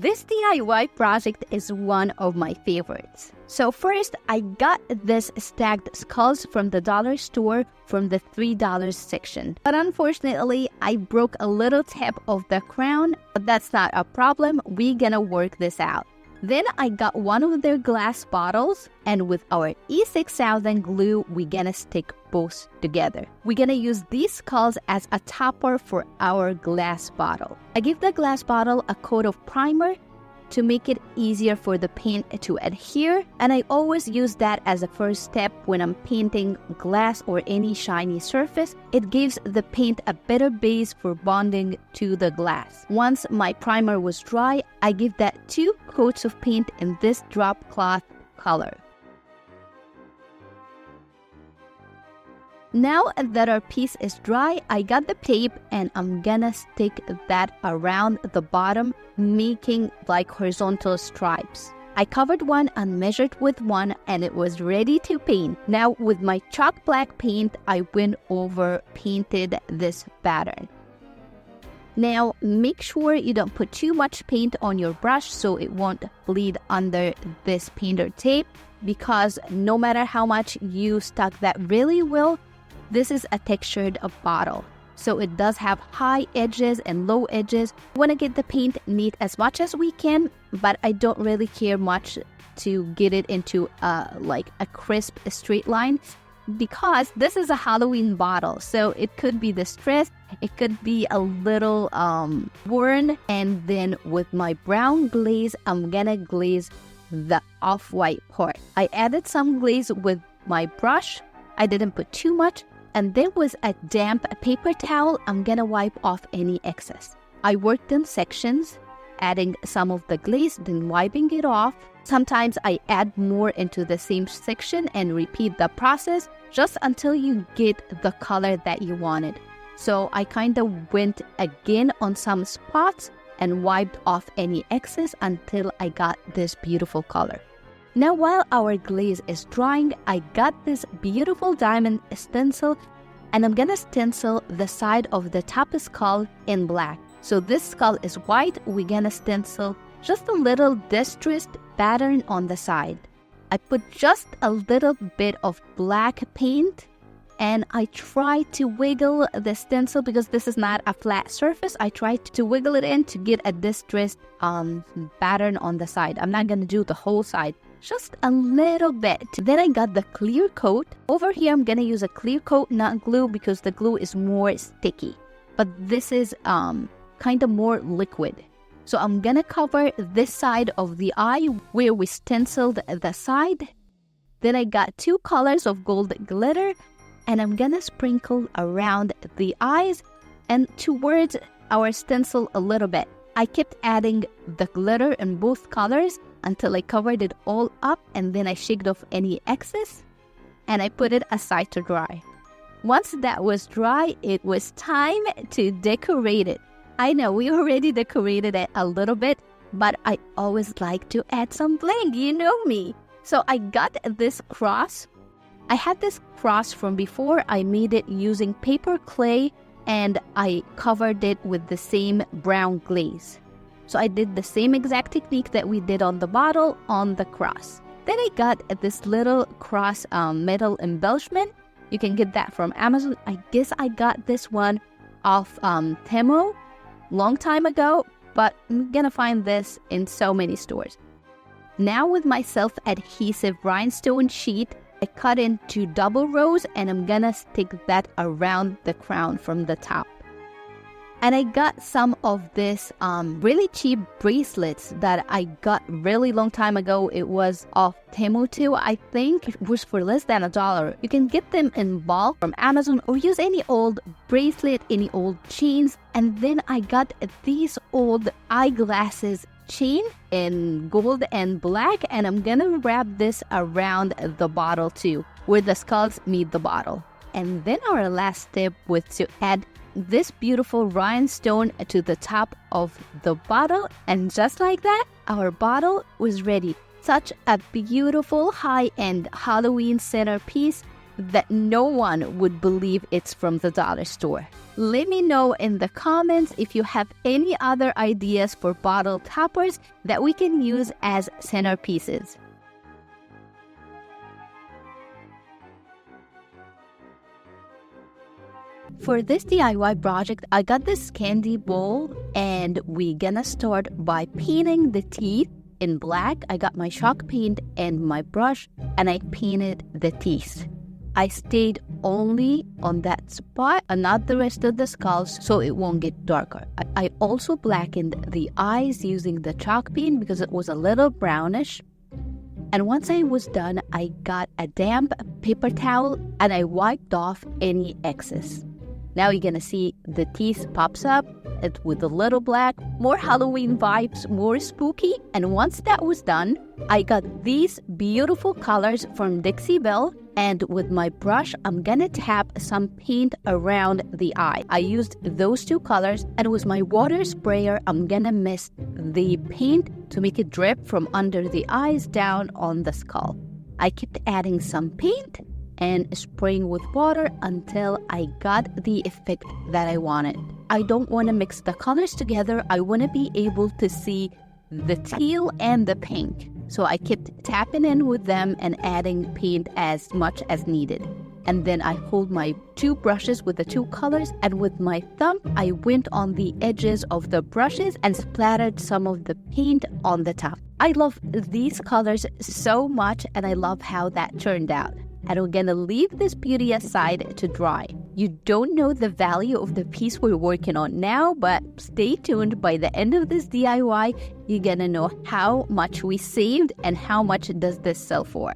This DIY project is one of my favorites. So first, I got this stacked skulls from the dollar store from the $3 section. But unfortunately, I broke a little tip of the crown, but that's not a problem. We're gonna work this out. Then I got one of their glass bottles, and with our E6000 glue, we're gonna stick both together. We're gonna use these skulls as a topper for our glass bottle. I give the glass bottle a coat of primer to make it easier for the paint to adhere, and I always use that as a first step when I'm painting glass or any shiny surface. It gives the paint a better base for bonding to the glass. Once my primer was dry, I give that 2 coats of paint in this drop cloth color. Now that our piece is dry, I got the tape and I'm gonna stick that around the bottom, making like horizontal stripes. I covered one and measured with one, and it was ready to paint. Now with my chalk black paint, I went over painted this pattern. Now make sure you don't put too much paint on your brush so it won't bleed under this painter tape, because no matter how much you stuck that really well, this is a textured bottle, so it does have high edges and low edges. We want to get the paint neat as much as we can, but I don't really care much to get it into like a crisp straight line, because this is a Halloween bottle, so it could be distressed, it could be a little worn. And then with my brown glaze, I'm gonna glaze the off-white part. I added some glaze with my brush. I didn't put too much. And there was a damp paper towel. I'm gonna wipe off any excess. I worked in sections, adding some of the glaze, then wiping it off. Sometimes I add more into the same section and repeat the process just until you get the color that you wanted. So I kind of went again on some spots and wiped off any excess until I got this beautiful color. Now while our glaze is drying, I got this beautiful diamond stencil, and I'm gonna stencil the side of the top skull in black. So this skull is white, we're gonna stencil just a little distressed pattern on the side. I put just a little bit of black paint, and I try to wiggle the stencil because this is not a flat surface. I try to wiggle it in to get a distressed pattern on the side. I'm not gonna do the whole side, just a little bit. Then I got the clear coat. Over here, I'm gonna use a clear coat, not glue, because the glue is more sticky. But this is kind of more liquid. So I'm gonna cover this side of the eye where we stenciled the side. Then I got 2 colors of gold glitter, and I'm gonna sprinkle around the eyes and towards our stencil a little bit. I kept adding the glitter in both colors until I covered it all up, and then I shaked off any excess and I put it aside to dry. Once that was dry, it was time to decorate it. I know we already decorated it a little bit, but I always like to add some bling, you know me. So I got this cross. I had this cross from before. I made it using paper clay, and I covered it with the same brown glaze. So I did the same exact technique that we did on the bottle on the cross. Then I got this little cross metal embellishment. You can get that from Amazon. I guess I got this one off Temu long time ago, but I'm gonna find this in so many stores. Now with my self-adhesive rhinestone sheet, I cut into double rows, and I'm gonna stick that around the crown from the top. And I got some of this really cheap bracelets that I got really long time ago. It was off Temu too, I think. It was for less than $1. You can get them in bulk from Amazon, or use any old bracelet, any old chains. And then I got these old eyeglasses chain in gold and black, and I'm gonna wrap this around the bottle too, where the skulls meet the bottle. And then our last step was to add this beautiful rhinestone to the top of the bottle, and just like that, our bottle was ready. Such a beautiful high-end Halloween centerpiece that no one would believe it's from the dollar store. Let me know in the comments if you have any other ideas for bottle toppers that we can use as centerpieces. For this DIY project, I got this candy bowl and we're gonna start by painting the teeth in black. I got my chalk paint and my brush and I painted the teeth. I stayed only on that spot and not the rest of the skulls so it won't get darker. I also blackened the eyes using the chalk paint because it was a little brownish. And once I was done, I got a damp paper towel and I wiped off any excess. Now you're gonna see the teeth pops up with a little black, more Halloween vibes, more spooky. And once that was done, I got these beautiful colors from Dixie Belle. And with my brush, I'm gonna tap some paint around the eye. I used those two colors, and with my water sprayer, I'm gonna mist the paint to make it drip from under the eyes down on the skull. I kept adding some paint and spraying with water until I got the effect that I wanted. I don't want to mix the colors together. I want to be able to see the teal and the pink. So I kept tapping in with them and adding paint as much as needed. And then I hold my two brushes with the two colors, and with my thumb, I went on the edges of the brushes and splattered some of the paint on the top. I love these colors so much, and I love how that turned out. And we're gonna leave this beauty aside to dry. You don't know the value of the piece we're working on now, but stay tuned. By the end of this DIY, you're gonna know how much we saved and how much does this sell for.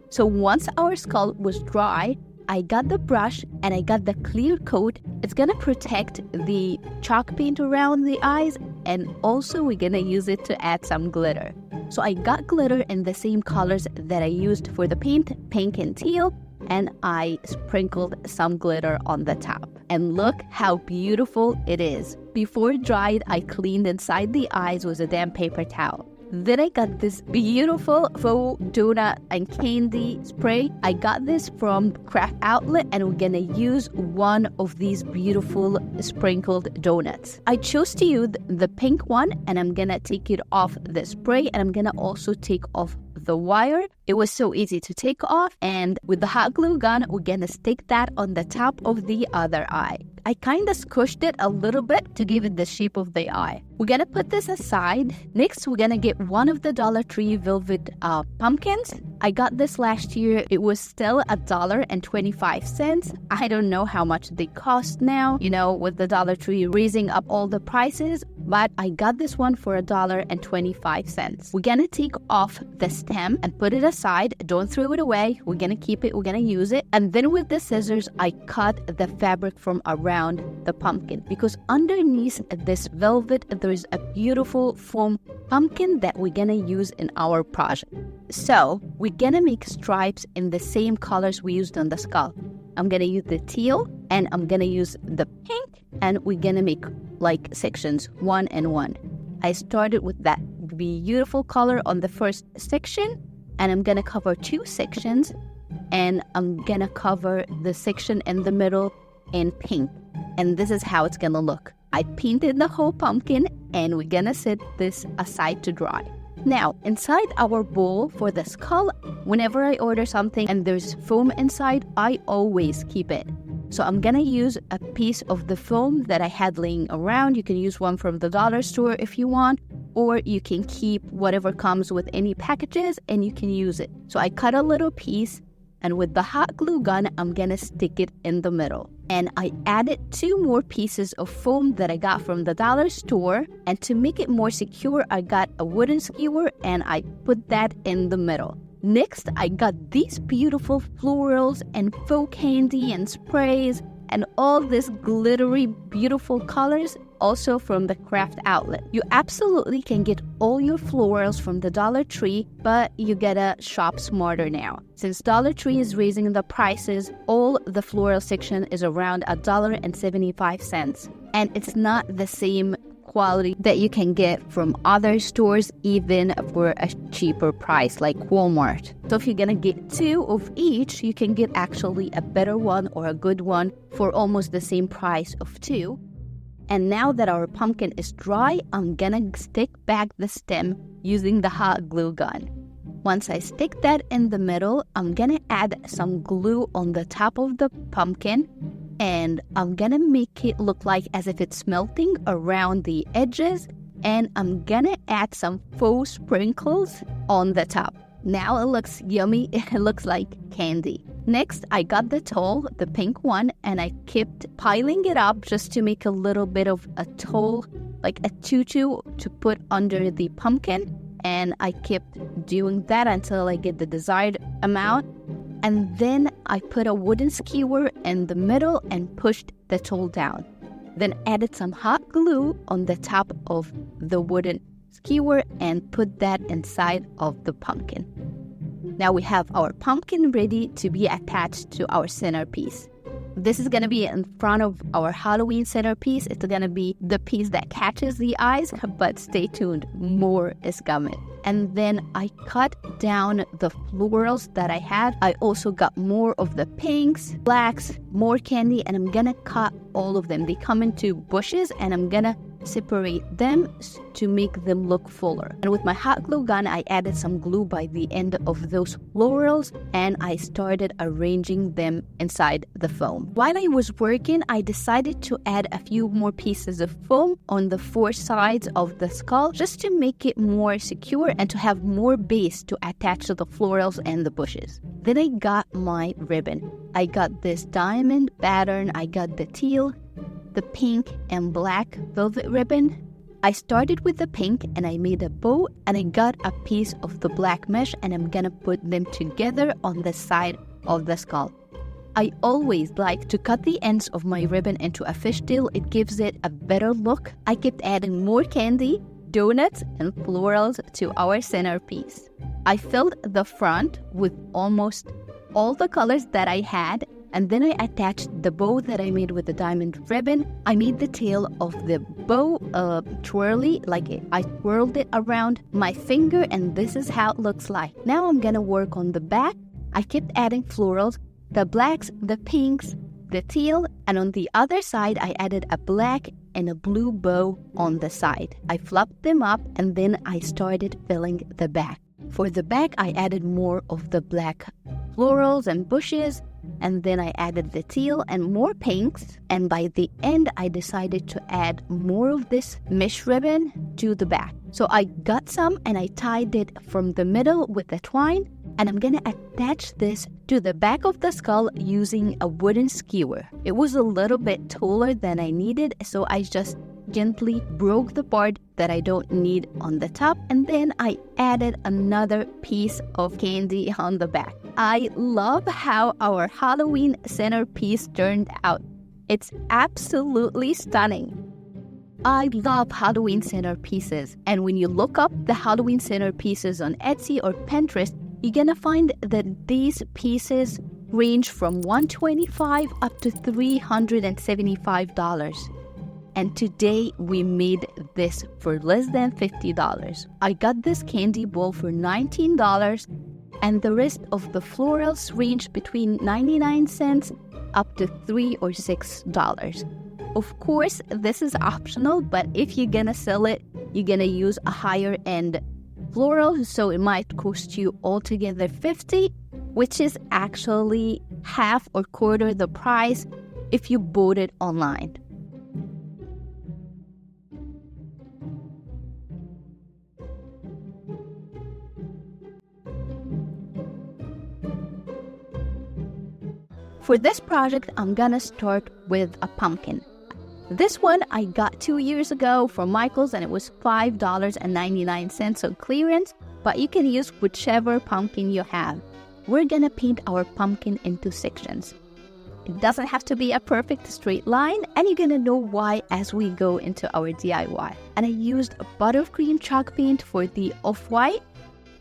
So once our skull was dry, I got the brush and I got the clear coat. It's gonna protect the chalk paint around the eyes, and also we're gonna use it to add some glitter. So I got glitter in the same colors that I used for the paint, pink and teal, and I sprinkled some glitter on the top. And look how beautiful it is. Before it dried, I cleaned inside the eyes with a damp paper towel. Then I got this beautiful faux donut and candy spray. I got this from Craft Outlet, and we're gonna use one of these beautiful sprinkled donuts. I chose to use the pink one, and I'm gonna take it off the spray, and I'm gonna also take off the wire. It was so easy to take off, and with the hot glue gun, we're gonna stick that on the top of the other eye. I kind of squished it a little bit to give it the shape of the eye. We're gonna put this aside. Next, we're gonna get one of the Dollar Tree velvet pumpkins. I got this last year. It was still $1.25. I don't know how much they cost now, with the Dollar Tree raising up all the prices, but I got this one for $1.25. We're gonna take off the stem and put it aside. Don't throw it away. We're gonna keep it. We're gonna use it. And then with the scissors, I cut the fabric from around the pumpkin, because underneath this velvet, there's a beautiful foam pumpkin that we're gonna use in our project. So we're gonna make stripes in the same colors we used on the skull. I'm gonna use the teal and I'm gonna use the pink, and we're gonna make like sections 1 and 1. I started with that beautiful color on the first section, and I'm gonna cover 2 sections, and I'm gonna cover the section in the middle in pink. And this is how it's gonna look. I painted the whole pumpkin, and we're gonna set this aside to dry. Now, inside our bowl for the skull, whenever I order something and there's foam inside, I always keep it. So I'm gonna use a piece of the foam that I had laying around. You can use one from the dollar store if you want, or you can keep whatever comes with any packages and you can use it. So I cut a little piece, and with the hot glue gun, I'm gonna stick it in the middle. And I added 2 more pieces of foam that I got from the dollar store. And to make it more secure, I got a wooden skewer and I put that in the middle. Next, I got these beautiful florals and faux candy and sprays and all these glittery, beautiful colors, also from the Craft Outlet. You absolutely can get all your florals from the Dollar Tree, but you gotta shop smarter now. Since Dollar Tree is raising the prices, all the floral section is around $1.75. And it's not the same quality that you can get from other stores, even for a cheaper price like Walmart. So if you're gonna get 2 of each, you can get actually a better one or a good one for almost the same price of 2. And now that our pumpkin is dry, I'm gonna stick back the stem using the hot glue gun. Once I stick that in the middle, I'm gonna add some glue on the top of the pumpkin, and I'm gonna make it look like as if it's melting around the edges, and I'm gonna add some faux sprinkles on the top. Now it looks yummy. It looks like candy. Next, I got the towel, the pink one, and I kept piling it up just to make a little bit of a towel, like a tutu to put under the pumpkin. And I kept doing that until I get the desired amount. And then I put a wooden skewer in the middle and pushed the towel down. Then added some hot glue on the top of the wooden skewer and put that inside of the pumpkin. Now we have our pumpkin ready to be attached to our centerpiece. This is going to be in front of our Halloween centerpiece. It's going to be the piece that catches the eyes, but stay tuned, more is coming. And then I cut down the florals that I had. I also got more of the pinks, blacks, more candy, and I'm going to cut all of them. They come into bushes, and I'm going to separate them to make them look fuller. And with my hot glue gun, I added some glue by the end of those florals, and I started arranging them inside the foam. While I was working, I decided to add a few more pieces of foam on the 4 sides of the skull just to make it more secure and to have more base to attach to the florals and the bushes. Then I got my ribbon. I got this diamond pattern. I got the teal, the pink and black velvet ribbon. I started with the pink and I made a bow, and I got a piece of the black mesh, and I'm gonna put them together on the side of the skull. I always like to cut the ends of my ribbon into a fishtail. It gives it a better look. I kept adding more candy, donuts, and florals to our centerpiece. I filled the front with almost all the colors that I had, and then I attached the bow that I made with the diamond ribbon. I made the tail of the bow twirly, like I twirled it around my finger, and this is how it looks like. Now I'm gonna work on the back. I kept adding florals, the blacks, the pinks, the teal, and on the other side I added a black and a blue bow on the side. I fluffed them up, and then I started filling the back. For the back, I added more of the black florals and bushes, and then I added the teal and more pinks, and by the end I decided to add more of this mesh ribbon to the back. So I got some and I tied it from the middle with the twine, and I'm gonna attach this to the back of the skull using a wooden skewer. It was a little bit taller than I needed, so I just gently broke the part that I don't need on the top, and then I added another piece of candy on the back. I love how our Halloween centerpiece turned out. It's absolutely stunning. I love Halloween centerpieces, and when you look up the Halloween centerpieces on Etsy or Pinterest, you're gonna find that these pieces range from $125 up to $375. And today we made this for less than $50. I got this candy bowl for $19, and the rest of the florals range between 99 cents up to $3 or $6. Of course, this is optional, but if you're gonna sell it, you're gonna use a higher end floral, so it might cost you altogether $50, which is actually half or quarter the price if you bought it online. For this project, I'm gonna start with a pumpkin. This one I got 2 years ago from Michael's, and it was $5.99 on clearance, but you can use whichever pumpkin you have. We're gonna paint our pumpkin into sections. It doesn't have to be a perfect straight line, and you're gonna know why as we go into our DIY. And I used buttercream chalk paint for the off-white,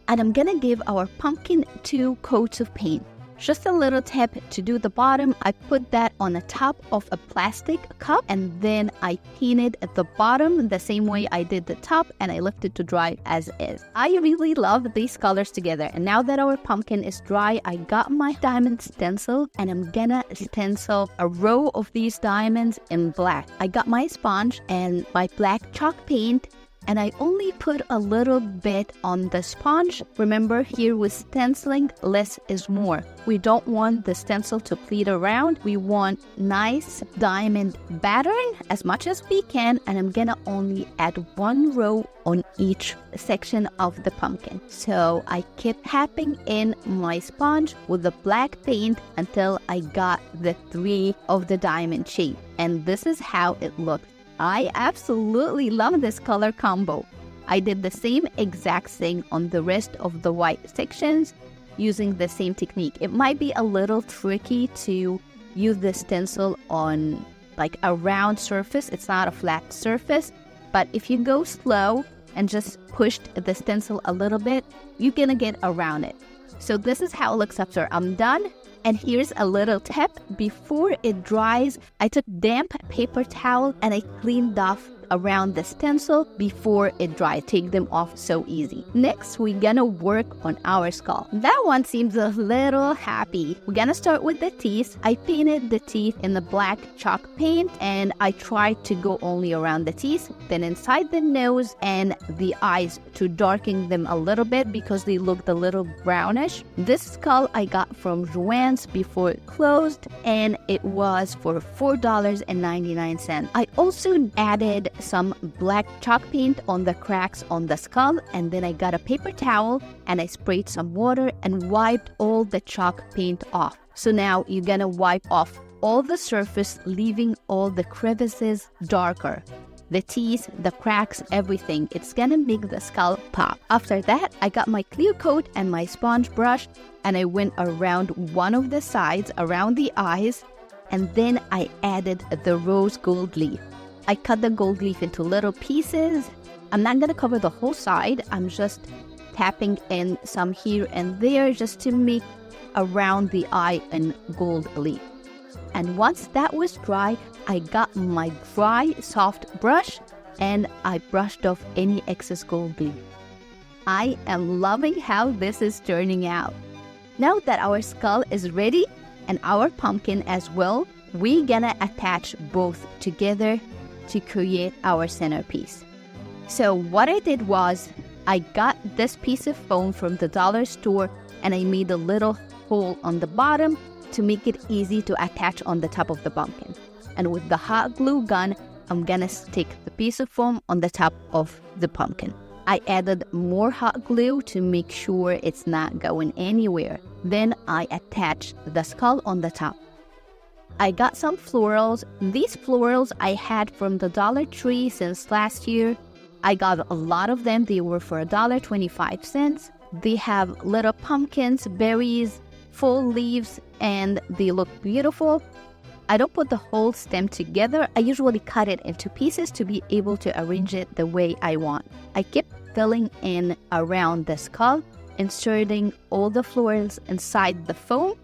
and I'm gonna give our pumpkin 2 coats of paint. Just a little tip to do the bottom, I put that on the top of a plastic cup and then I painted the bottom the same way I did the top and I left it to dry as is. I really love these colors together, and now that our pumpkin is dry, I got my diamond stencil and I'm gonna stencil a row of these diamonds in black. I got my sponge and my black chalk paint, and I only put a little bit on the sponge. Remember, here with stenciling, less is more. We don't want the stencil to pleat around. We want nice diamond pattern as much as we can, and I'm gonna only add one row on each section of the pumpkin. So I kept tapping in my sponge with the black paint until I got the 3 of the diamond shape, and this is how it looked. I absolutely love this color combo. I did the same exact thing on the rest of the white sections using the same technique. It might be a little tricky to use the stencil on like a round surface. It's not a flat surface, but if you go slow and just push the stencil a little bit, you're gonna get around it. So this is how it looks after I'm done. And here's a little tip. Before it dries, I took damp paper towel and I cleaned off around the stencil before it dried. Take them off so easy. Next, we're gonna work on our skull. That one seems a little happy. We're gonna start with the teeth. I painted the teeth in the black chalk paint and I tried to go only around the teeth, then inside the nose and the eyes to darken them a little bit because they looked a little brownish. This skull I got from Joann's before it closed and it was for $4.99. I also added some black chalk paint on the cracks on the skull, and then I got a paper towel and I sprayed some water and wiped all the chalk paint off. So now you're gonna wipe off all the surface, leaving all the crevices darker. The teeth, the cracks, everything. It's gonna make the skull pop. After that, I got my clear coat and my sponge brush and I went around one of the sides, around the eyes, and then I added the rose gold leaf. I cut the gold leaf into little pieces. I'm not gonna cover the whole side. I'm just tapping in some here and there just to make around the eye in gold leaf. And once that was dry, I got my dry, soft brush and I brushed off any excess gold leaf. I am loving how this is turning out. Now that our skull is ready and our pumpkin as well, we're gonna attach both together to create our centerpiece. So what I did was I got this piece of foam from the dollar store and I made a little hole on the bottom to make it easy to attach on the top of the pumpkin. And with the hot glue gun, I'm gonna stick the piece of foam on the top of the pumpkin. I added more hot glue to make sure it's not going anywhere. Then I attached the skull on the top. I got some florals. These florals I had from the Dollar Tree since last year. I got a lot of them. They were for $1.25. They have little pumpkins, berries, full leaves, and they look beautiful. I don't put the whole stem together. I usually cut it into pieces to be able to arrange it the way I want. I kept filling in around the skull, inserting all the florals inside the foam.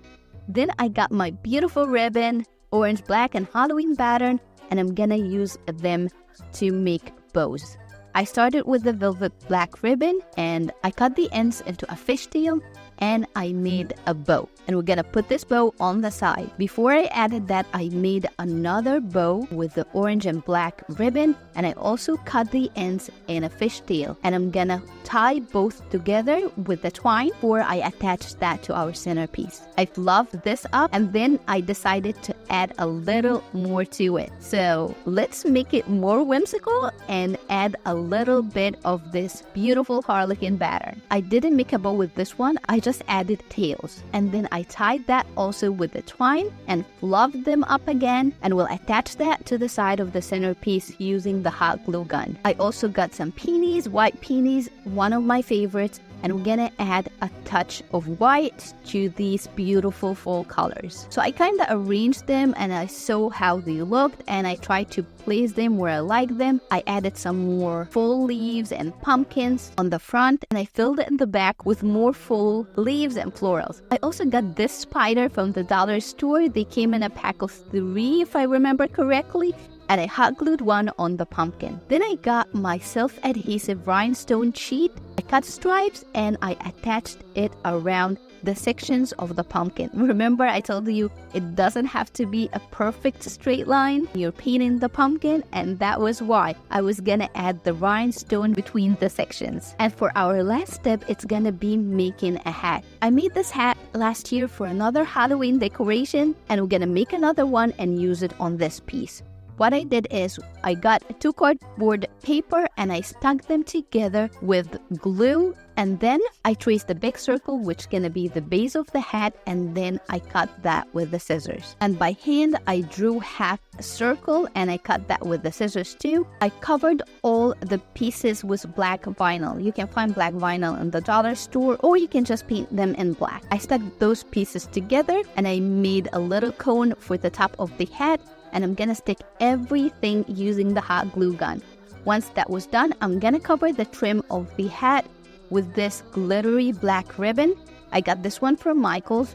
Then I got my beautiful ribbon, orange, black, and Halloween pattern, and I'm gonna use them to make bows. I started with the velvet black ribbon, and I cut the ends into a fishtail, and I made a bow. And we're gonna put this bow on the side. Before I added that, I made another bow with the orange and black ribbon, and I also cut the ends in a fishtail. And I'm gonna tie both together with the twine before I attach that to our centerpiece. I fluffed this up, and then I decided to add a little more to it. So let's make it more whimsical and add a little bit of this beautiful harlequin pattern. I didn't make a bow with this one. I just added tails, and then I tied that also with the twine and fluffed them up again, and will attach that to the side of the centerpiece using the hot glue gun. I also got some peonies, white peonies, one of my favorites, and we're gonna add a touch of white to these beautiful fall colors. So I kind of arranged them and I saw how they looked and I tried to place them where I like them. I added some more fall leaves and pumpkins on the front and I filled it in the back with more fall leaves and florals. I also got this spider from the dollar store. They came in a pack of 3 if I remember correctly, and I hot glued one on the pumpkin. Then I got my self-adhesive rhinestone sheet. I cut stripes and I attached it around the sections of the pumpkin. Remember I told you it doesn't have to be a perfect straight line. You're painting the pumpkin, and that was why I was gonna add the rhinestone between the sections. And for our last step, it's gonna be making a hat. I made this hat last year for another Halloween decoration, and we're gonna make another one and use it on this piece. What I did is I got 2 cardboard paper and I stuck them together with glue, and then I traced a big circle which is gonna be the base of the hat, and then I cut that with the scissors. And by hand I drew half a circle and I cut that with the scissors too. I covered all the pieces with black vinyl. You can find black vinyl in the dollar store or you can just paint them in black. I stuck those pieces together and I made a little cone for the top of the hat, and I'm gonna stick everything using the hot glue gun. Once that was done, I'm gonna cover the trim of the hat with this glittery black ribbon. I got this one from Michael's.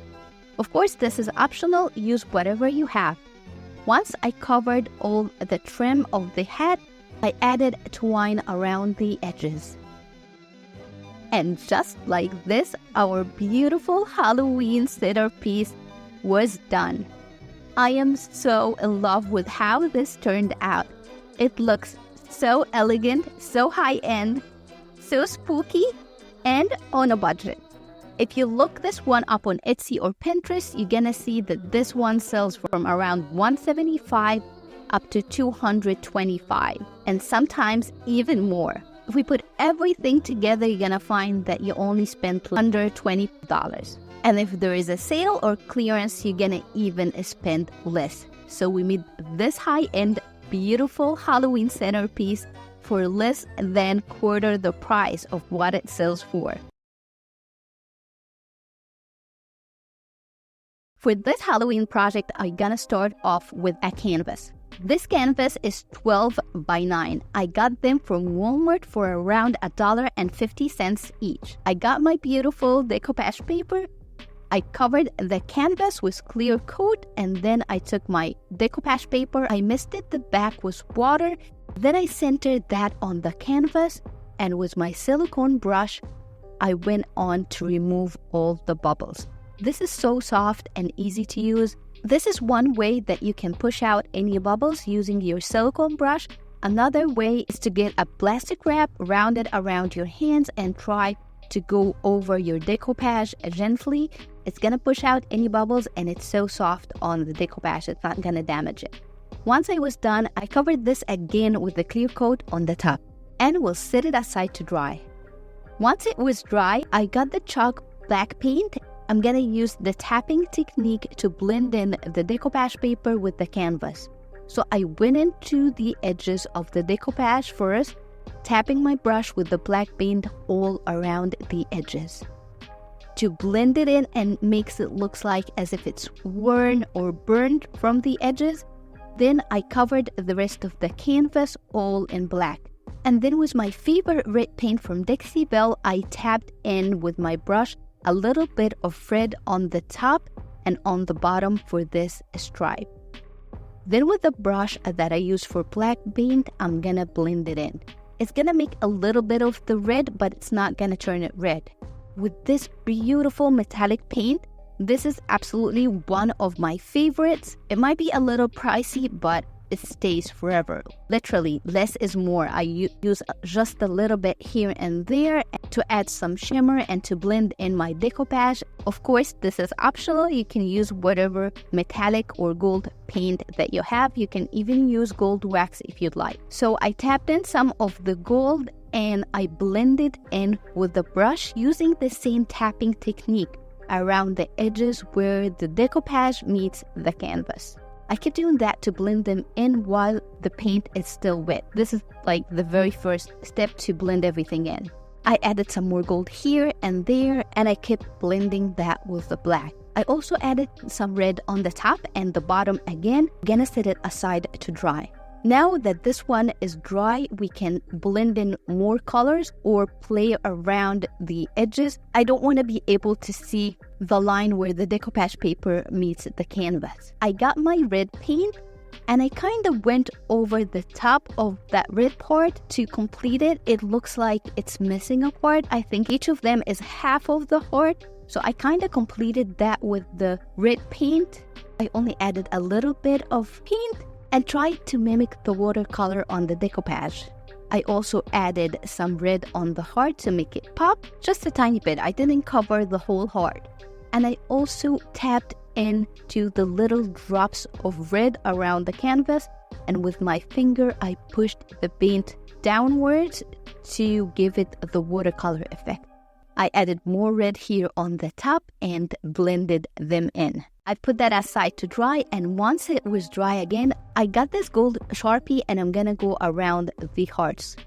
Of course, this is optional, use whatever you have. Once I covered all the trim of the hat, I added twine around the edges. And just like this, our beautiful Halloween centerpiece was done. I am so in love with how this turned out. It looks so elegant, so high-end, so spooky, and on a budget. If you look this one up on Etsy or Pinterest, you're gonna see that this one sells from around $175 up to $225, and sometimes even more. If we put everything together, you're gonna find that you only spent under $20. And if there is a sale or clearance, you're gonna even spend less. So we made this high-end, beautiful Halloween centerpiece for less than quarter the price of what it sells for. For this Halloween project, I'm gonna start off with a canvas. This canvas is 12 by 9. I got them from Walmart for around $1.50 each. I got my beautiful decoupage paper. I covered the canvas with clear coat, and then I took my decoupage paper, I misted the back with water, then I centered that on the canvas, and with my silicone brush, I went on to remove all the bubbles. This is so soft and easy to use. This is one way that you can push out any bubbles using your silicone brush. Another way is to get a plastic wrap, round it around your hands, and try to go over your decoupage gently. It's gonna push out any bubbles, and it's so soft on the decoupage, it's not gonna damage it. Once I was done, I covered this again with the clear coat on the top, and will set it aside to dry. Once it was dry, I got the chalk black paint. I'm gonna use the tapping technique to blend in the decoupage paper with the canvas. So I went into the edges of the decoupage first, tapping my brush with the black paint all around the edges to blend it in and makes it look like as if it's worn or burned from the edges. Then I covered the rest of the canvas all in black. And then with my favorite red paint from Dixie Belle, I tapped in with my brush a little bit of red on the top and on the bottom for this stripe. Then with the brush that I use for black paint, I'm gonna blend it in. It's gonna make a little bit of the red, but it's not gonna turn it red. With this beautiful metallic paint, this is absolutely one of my favorites. It might be a little pricey, but it stays forever. Literally, less is more. I use just a little bit here and there to add some shimmer and to blend in my decoupage. Of course, this is optional. You can use whatever metallic or gold paint that you have. You can even use gold wax if you'd like. So I tapped in some of the gold and I blended in with the brush using the same tapping technique around the edges where the decoupage meets the canvas. I keep doing that to blend them in while the paint is still wet. This is like the very first step to blend everything in. I added some more gold here and there, and I kept blending that with the black. I also added some red on the top and the bottom again. I'm gonna set it aside to dry. Now that this one is dry, we can blend in more colors or play around the edges. I don't want to be able to see the line where the decoupage paper meets the canvas. I got my red paint and I kind of went over the top of that red part to complete it. It looks like it's missing a part. I think each of them is half of the heart. So I kind of completed that with the red paint. I only added a little bit of paint and tried to mimic the watercolor on the decoupage. I also added some red on the heart to make it pop, just a tiny bit. I didn't cover the whole heart. And I also tapped into the little drops of red around the canvas, and with my finger I pushed the paint downwards to give it the watercolor effect. I added more red here on the top and blended them in. I put that aside to dry, and once it was dry again, I got this gold Sharpie and I'm gonna go around the hearts.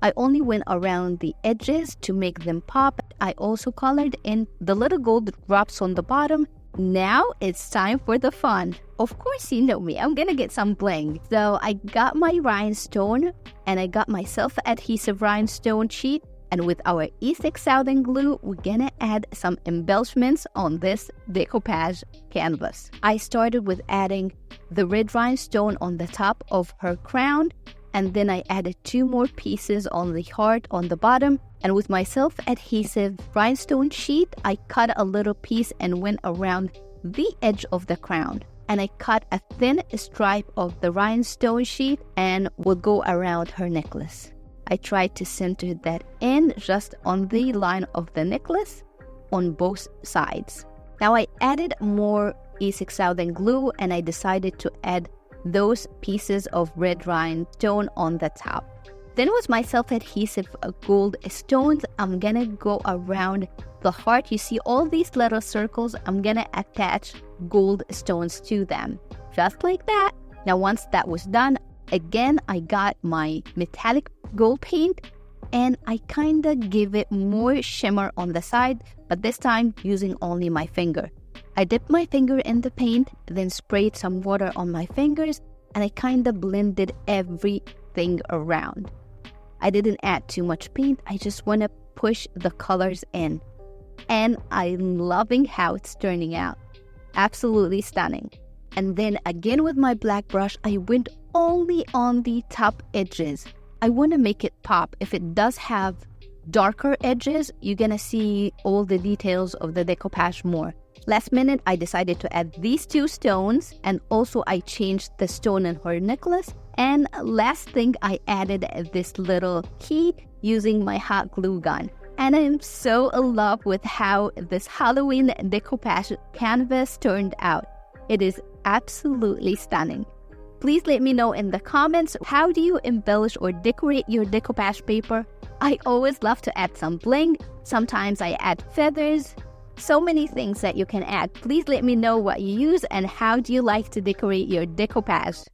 I only went around the edges to make them pop. I also colored in the little gold drops on the bottom. Now it's time for the fun. Of course, you know me, I'm gonna get some bling. So I got my rhinestone and I got my self-adhesive rhinestone sheet. And with our E6000 glue, we're gonna add some embellishments on this decoupage canvas. I started with adding the red rhinestone on the top of her crown, and then I added 2 more pieces on the heart on the bottom. And with my self-adhesive rhinestone sheet, I cut a little piece and went around the edge of the crown. And I cut a thin stripe of the rhinestone sheet and would go around her necklace. I tried to center that in just on the line of the necklace on both sides. Now I added more E6000 glue and I decided to add those pieces of red rhinestone on the top. Then with my self-adhesive gold stones, I'm gonna go around the heart. You see all these little circles, I'm gonna attach gold stones to them, just like that. Now once that was done, again, I got my metallic gold paint and I kinda give it more shimmer on the side, but this time using only my finger. I dipped my finger in the paint, then sprayed some water on my fingers, and I kinda blended everything around. I didn't add too much paint, I just wanna push the colors in. And I'm loving how it's turning out. Absolutely stunning. And then again with my black brush, I went only on the top edges. I want to make it pop. If it does have darker edges, you're gonna see all the details of the decoupage more. Last minute, I decided to add these 2 stones, and also I changed the stone in her necklace. And last thing, I added this little key using my hot glue gun. And I'm so in love with how this Halloween decoupage canvas turned out. It is absolutely stunning. Please let me know in the comments, how do you embellish or decorate your decoupage paper? I always love to add some bling. Sometimes I add feathers. So many things that you can add. Please let me know what you use and how do you like to decorate your decoupage.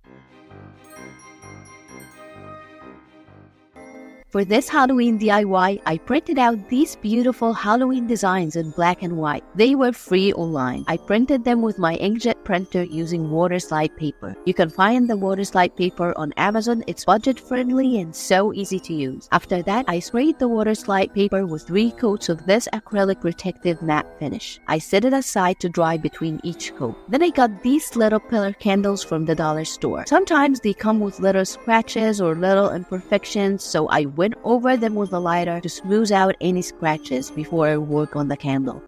For this Halloween DIY, I printed out these beautiful Halloween designs in black and white. They were free online. I printed them with my inkjet printer using water slide paper. You can find the water slide paper on Amazon. It's budget friendly and so easy to use. After that, I sprayed the water slide paper with 3 coats of this acrylic protective matte finish. I set it aside to dry between each coat. Then I got these little pillar candles from the dollar store. Sometimes they come with little scratches or little imperfections, so I went over them with a lighter to smooth out any scratches before I work on the candle.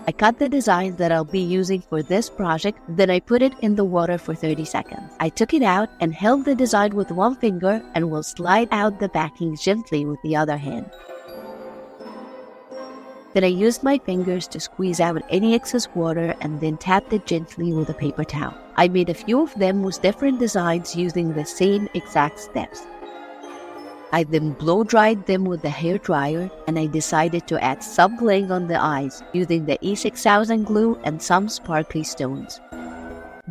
I cut the designs that I'll be using for this project, then I put it in the water for 30 seconds. I took it out and held the design with one finger and will slide out the backing gently with the other hand. Then I used my fingers to squeeze out any excess water and then tapped it gently with a paper towel. I made a few of them with different designs using the same exact steps. I then blow-dried them with the hair dryer, and I decided to add some bling on the eyes using the E6000 glue and some sparkly stones.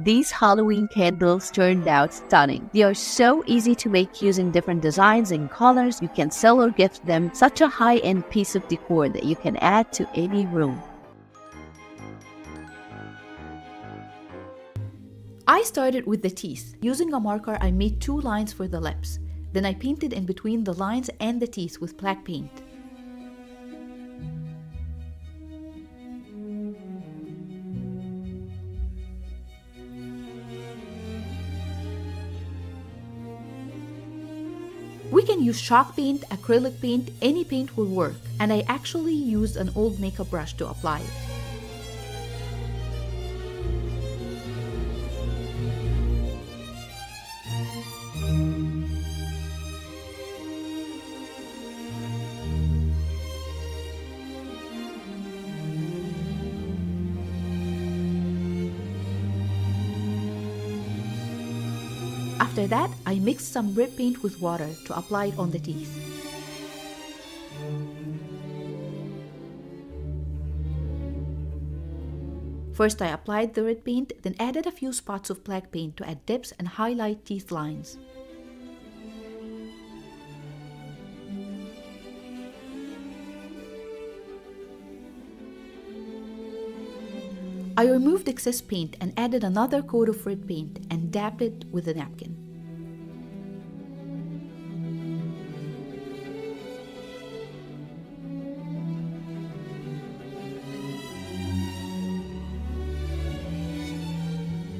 These Halloween candles turned out stunning. They are so easy to make using different designs and colors. You can sell or gift them. Such a high-end piece of decor that you can add to any room. I started with the teeth. Using a marker, I made 2 lines for the lips. Then I painted in between the lines and the teeth with black paint. We can use chalk paint, acrylic paint, any paint will work. And I actually used an old makeup brush to apply it. After that, I mixed some red paint with water to apply it on the teeth. First, I applied the red paint, then added a few spots of black paint to add depths and highlight teeth lines. I removed excess paint and added another coat of red paint and dabbed it with a napkin.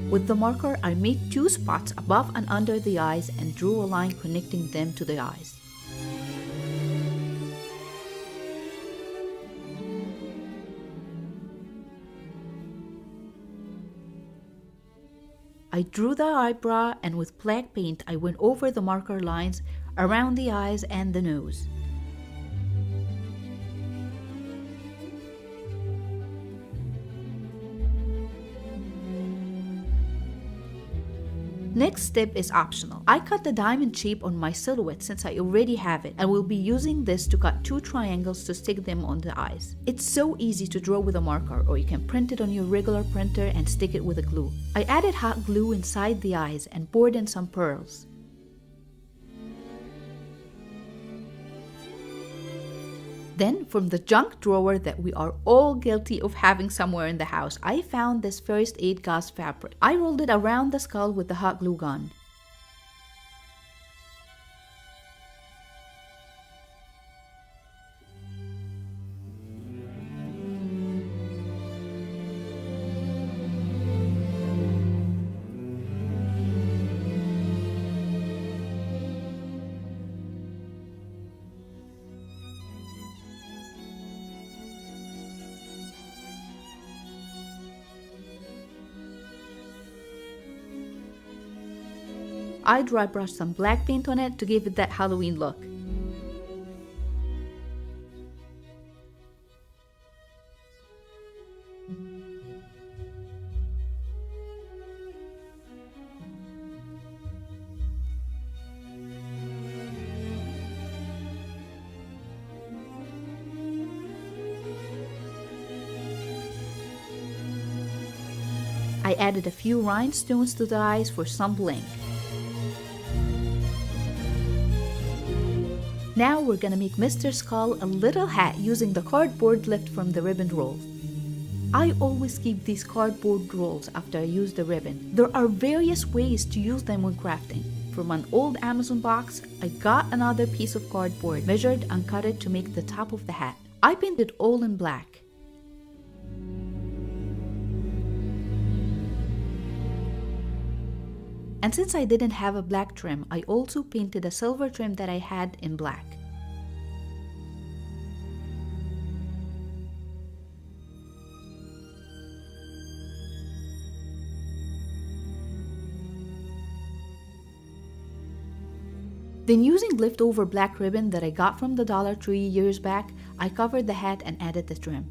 With the marker, I made 2 spots above and under the eyes and drew a line connecting them to the eyes. I drew the eyebrow, and with black paint I went over the marker lines around the eyes and the nose. Next step is optional. I cut the diamond shape on my silhouette since I already have it and will be using this to cut 2 triangles to stick them on the eyes. It's so easy to draw with a marker, or you can print it on your regular printer and stick it with a glue. I added hot glue inside the eyes and poured in some pearls. Then, from the junk drawer that we are all guilty of having somewhere in the house, I found this first aid gauze fabric. I rolled it around the skull with the hot glue gun. I dry brushed some black paint on it to give it that Halloween look. I added a few rhinestones to the eyes for some bling. Now we're gonna make Mr. Skull a little hat using the cardboard left from the ribbon roll. I always keep these cardboard rolls after I use the ribbon. There are various ways to use them when crafting. From an old Amazon box, I got another piece of cardboard, measured and cut it to make the top of the hat. I painted all in black. And since I didn't have a black trim, I also painted a silver trim that I had in black. Then, using leftover black ribbon that I got from the Dollar Tree years back, I covered the hat and added the trim.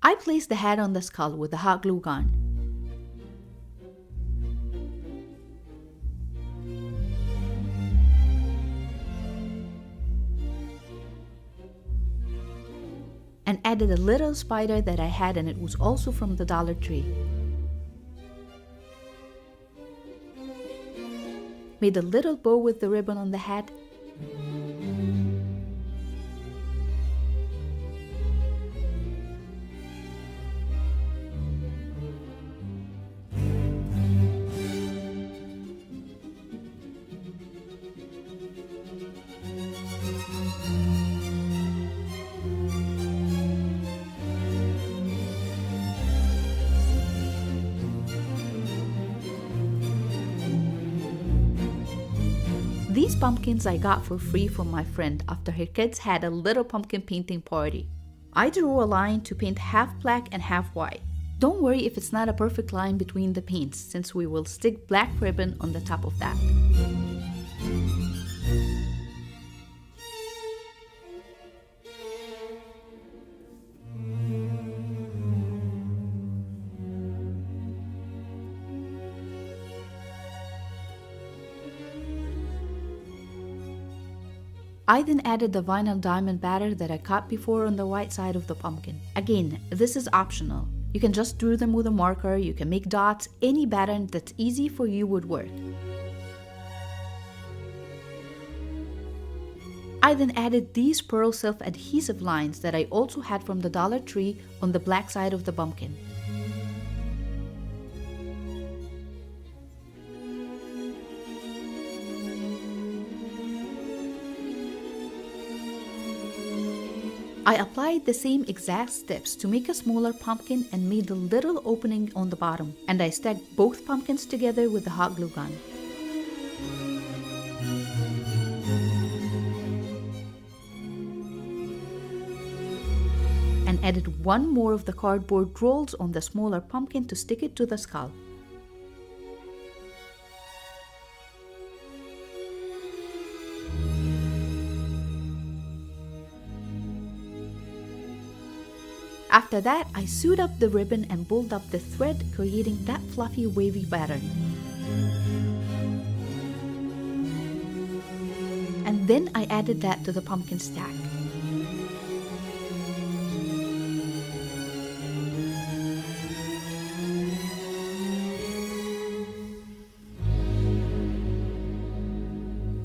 I placed the head on the skull with the hot glue gun. And added a little spider that I had, and it was also from the Dollar Tree. Made a little bow with the ribbon on the head. These pumpkins I got for free from my friend after her kids had a little pumpkin painting party. I drew a line to paint half black and half white. Don't worry if it's not a perfect line between the paints, since we will stick black ribbon on the top of that. I then added the vinyl diamond batter that I cut before on the white side of the pumpkin. Again, this is optional. You can just draw them with a marker, you can make dots, any pattern that's easy for you would work. I then added these pearl self-adhesive lines that I also had from the Dollar Tree on the black side of the pumpkin. I applied the same exact steps to make a smaller pumpkin and made a little opening on the bottom, and I stacked both pumpkins together with the hot glue gun. And added one more of the cardboard rolls on the smaller pumpkin to stick it to the skull. After that, I sewed up the ribbon and pulled up the thread, creating that fluffy wavy pattern. And then I added that to the pumpkin stack.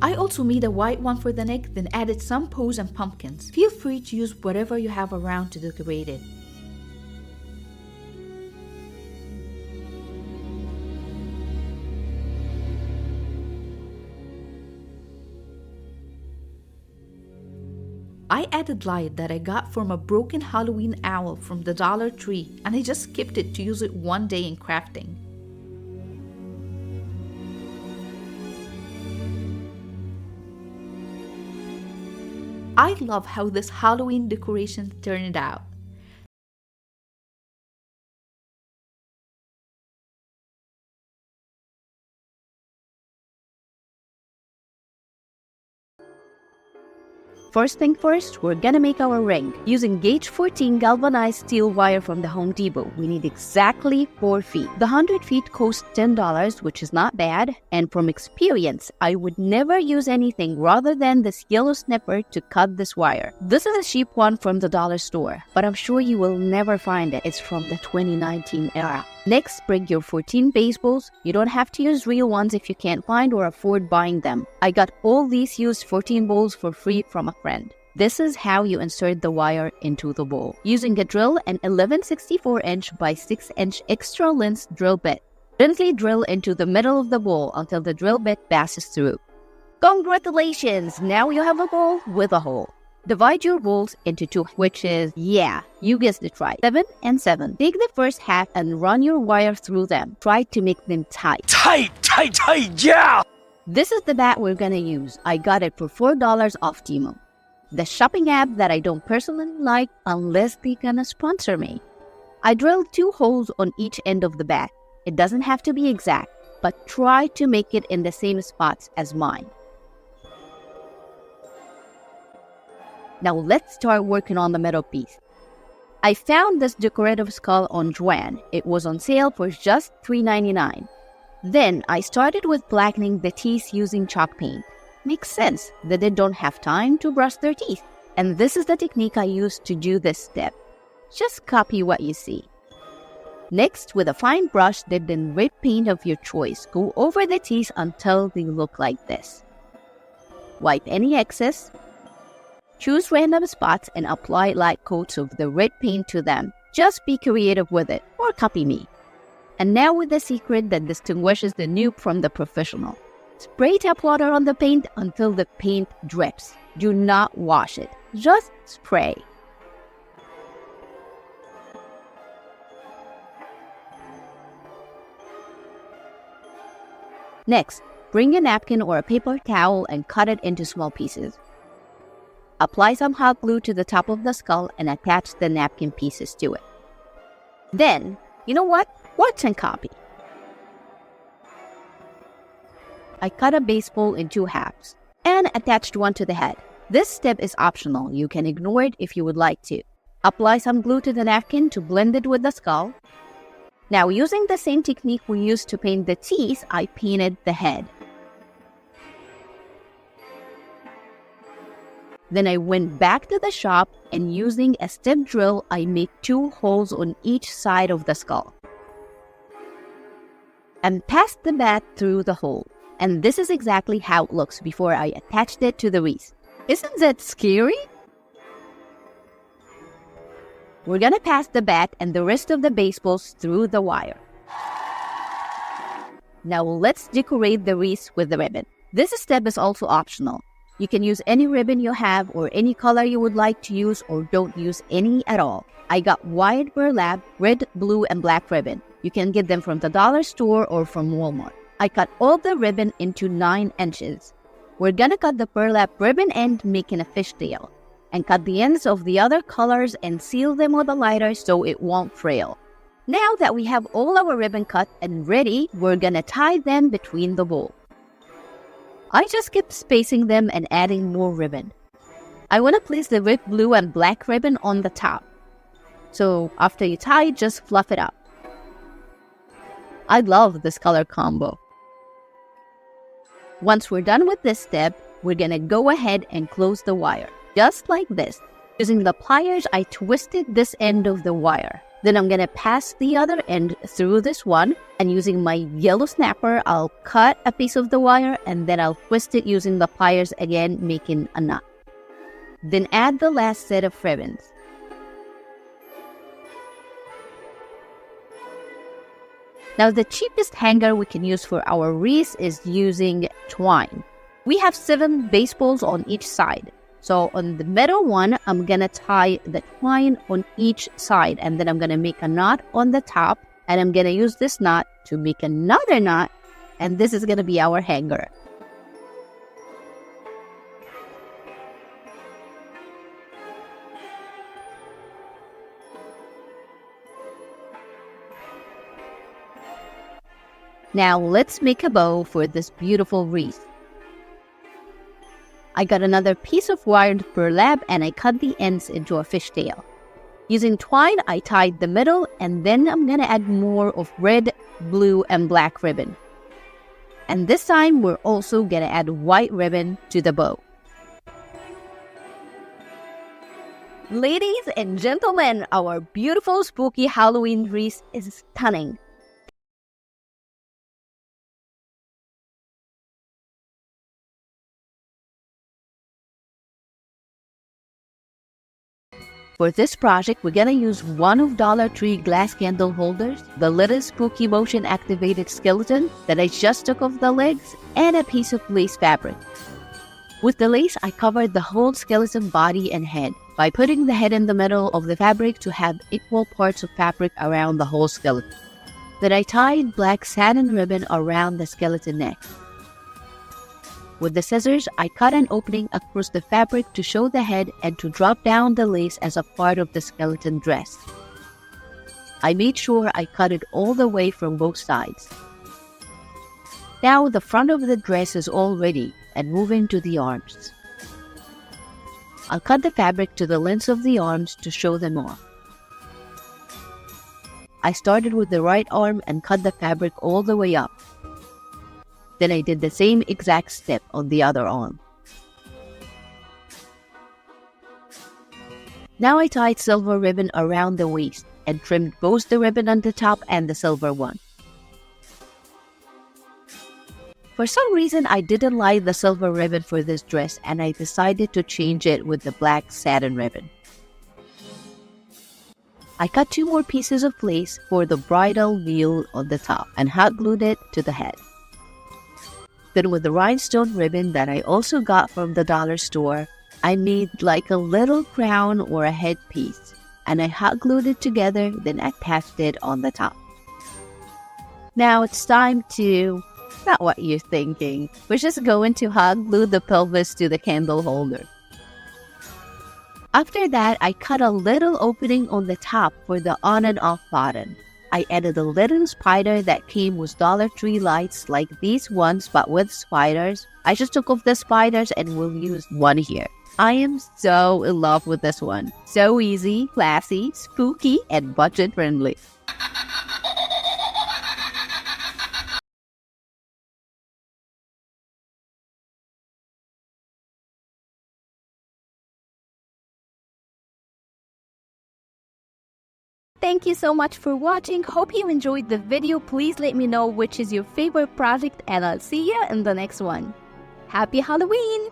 I also made a white one for the neck, then added some bows and pumpkins. Feel free to use whatever you have around to decorate it. I added light that I got from a broken Halloween owl from the Dollar Tree, and I just skipped it to use it one day in crafting. I love how this Halloween decoration turned out. First thing first, we're gonna make our ring. Using gauge 14 galvanized steel wire from the Home Depot, we need exactly 4 feet. The 100 feet cost $10, which is not bad, and from experience, I would never use anything rather than this yellow snipper to cut this wire. This is a cheap one from the dollar store, but I'm sure you will never find it. It's from the 2019 era. Next, bring your 14 baseballs. You don't have to use real ones if you can't find or afford buying them. I got all these used 14 balls for free from a friend. This is how you insert the wire into the ball. Using a drill, an 11/64" by 6" extra length drill bit. Gently drill into the middle of the ball until the drill bit passes through. Congratulations! Now you have a ball with a hole. Divide your balls into 2, which is, yeah, you guessed it right, 7 and 7. Take the first half and run your wire through them. Try to make them tight. Tight, yeah! This is the bat we're gonna use. I got it for $4 off Temu, the shopping app that I don't personally like unless they're gonna sponsor me. I drilled 2 holes on each end of the bat. It doesn't have to be exact, but try to make it in the same spots as mine. Now let's start working on the middle piece. I found this decorative skull on Joann. It was on sale for just $3.99. Then I started with blackening the teeth using chalk paint. Makes sense that they don't have time to brush their teeth. And this is the technique I used to do this step. Just copy what you see. Next, with a fine brush dipped in red paint of your choice, go over the teeth until they look like this. Wipe any excess. Choose random spots and apply light coats of the red paint to them. Just be creative with it, or copy me. And now with the secret that distinguishes the noob from the professional. Spray tap water on the paint until the paint drips. Do not wash it, just spray. Next, bring a napkin or a paper towel and cut it into small pieces. Apply some hot glue to the top of the skull and attach the napkin pieces to it. Then, you know what? Watch and copy. I cut a baseball in 2 halves and attached one to the head. This step is optional. You can ignore it if you would like to. Apply some glue to the napkin to blend it with the skull. Now, using the same technique we used to paint the teeth, I painted the head. Then I went back to the shop and using a step drill, I made 2 holes on each side of the skull. And passed the bat through the hole. And this is exactly how it looks before I attached it to the wreath. Isn't that scary? We're gonna pass the bat and the rest of the baseballs through the wire. Now let's decorate the wreath with the ribbon. This step is also optional. You can use any ribbon you have or any color you would like to use or don't use any at all. I got white burlap, red, blue, and black ribbon. You can get them from the dollar store or from Walmart. I cut all the ribbon into 9 inches. We're gonna cut the burlap ribbon end making a fishtail. And cut the ends of the other colors and seal them with a lighter so it won't frail. Now that we have all our ribbon cut and ready, we're gonna tie them between the bowl. I just kept spacing them and adding more ribbon. I wanna place the red, blue, and black ribbon on the top. So after you tie, just fluff it up. I love this color combo. Once we're done with this step, we're gonna go ahead and close the wire. Just like this. Using the pliers, I twisted this end of the wire. Then I'm gonna pass the other end through this one, and using my yellow snapper, I'll cut a piece of the wire and then I'll twist it using the pliers again, making a knot. Then add the last set of ribbons. Now the cheapest hanger we can use for our wreath is using twine. We have 7 baseballs on each side. So on the middle one, I'm gonna tie the twine on each side and then I'm gonna make a knot on the top and I'm gonna use this knot to make another knot and this is gonna be our hanger. Now let's make a bow for this beautiful wreath. I got another piece of wired burlap and I cut the ends into a fishtail. Using twine, I tied the middle and then I'm gonna add more of red, blue, and black ribbon. And this time, we're also gonna add white ribbon to the bow. Ladies and gentlemen, our beautiful spooky Halloween wreath is stunning. For this project, we're gonna use one of Dollar Tree glass candle holders, the little spooky motion activated skeleton that I just took off the legs, and a piece of lace fabric. With the lace, I covered the whole skeleton body and head by putting the head in the middle of the fabric to have equal parts of fabric around the whole skeleton. Then I tied black satin ribbon around the skeleton neck. With the scissors, I cut an opening across the fabric to show the head and to drop down the lace as a part of the skeleton dress. I made sure I cut it all the way from both sides. Now the front of the dress is all ready and moving to the arms. I'll cut the fabric to the length of the arms to show them off. I started with the right arm and cut the fabric all the way up. Then I did the same exact step on the other arm. Now I tied silver ribbon around the waist and trimmed both the ribbon on the top and the silver one. For some reason, I didn't like the silver ribbon for this dress, and I decided to change it with the black satin ribbon. I cut 2 more pieces of lace for the bridal veil on the top and hot glued it to the head. Then with the rhinestone ribbon that I also got from the dollar store, I made like a little crown or a headpiece, and I hot glued it together, then attached it on the top. Now it's time to... Not what you're thinking. We're just going to hot glue the pelvis to the candle holder. After that, I cut a little opening on the top for the on and off button. I added a little spider that came with Dollar Tree lights like these ones but with spiders. I just took off the spiders and will use one here. I am so in love with this one. So easy, classy, spooky, and budget friendly. Thank you so much for watching. Hope you enjoyed the video. Please let me know which is your favorite project, and I'll see you in the next one. Happy Halloween!